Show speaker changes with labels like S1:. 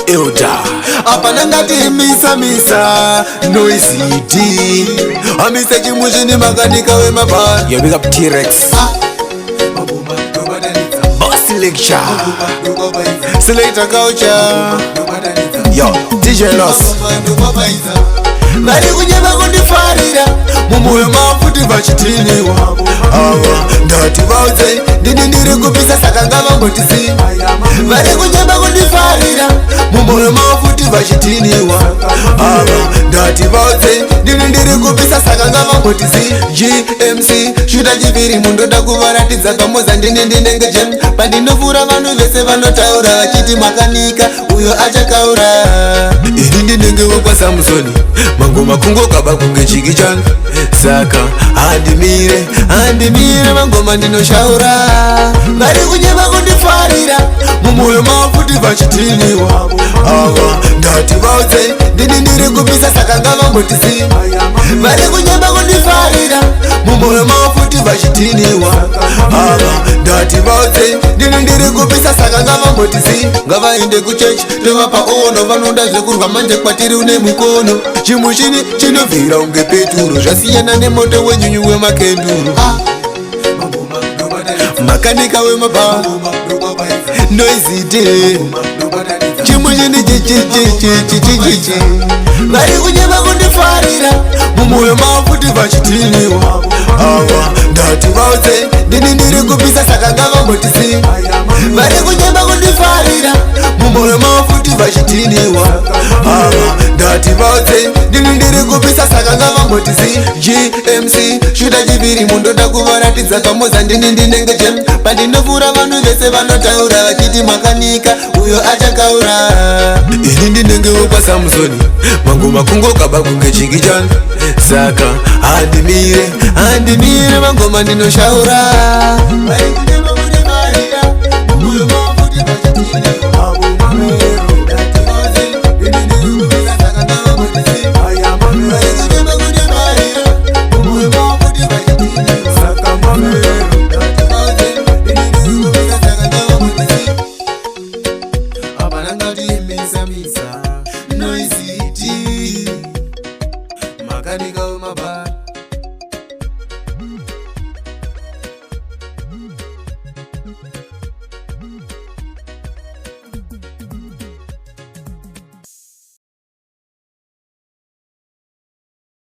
S1: Elda apana ngati misa noisy D amisa chimushini makanika we mabara. Yo, big up T-Rex Boss lecture Selector culture. Yo, DJ Loss Bari kunyeba kundifarira mumuyo mafuti vachitiniwa ndati vauze ndiri kupisa saka ngavangotisi. Bari kunyeba kundifarira mumuyo mafuti vachitiniwa ndati vauze ndiri kupisa saka ngavangotisi. GMC shuta chiviri mundoda kuvaratidza kamoza ndinenge jem pandinofura vanhu vese vanotaura vachiti makanika uyo achakaura. Ini ndinenge wekwa Samsoni mangoma kungo kaba kunge chiki changa saka handimire mangoma ndinoshaura. Bari kunyeba kundifarira mumuyo mafuti vachitiniwa ndati vauze ndiri kupisa saka ngavangotisi. Bari kunyeba kundifarira mumuyo mafuti vachitiniwa ndati vauze ndiri kupisa saka ngavangotisi. Ngavaende kuchechi tovapa ono vanoda zvekurwa manje kwatiri une mukono. Chimushini chinovhira unge peturo zvasiyana nemoto wenyunyu wemakenduru. Makanika wemabha noisy D chimushini chichichichichichichi. Vari kunyeba kundifarira mumuyo mafuti vachitiniwa ndati vauze ndiri kupisa saka ngavangotisi. Vari kunyeba kundifarira mumuyo mafuti vachitiniwa ndati vauze ndiri kupisa saka ngavangotisi. GMC shuta chiviri mundoda kuvaratidza kamoza ndinenge jem pandinofura vanhu vese vanotaura vachiti makanika uyo achakaura. Ini ndinenge wekwa Samsoni mangoma kungo kaba kunge chiki changa saka handimire mangoma ndinoshaura.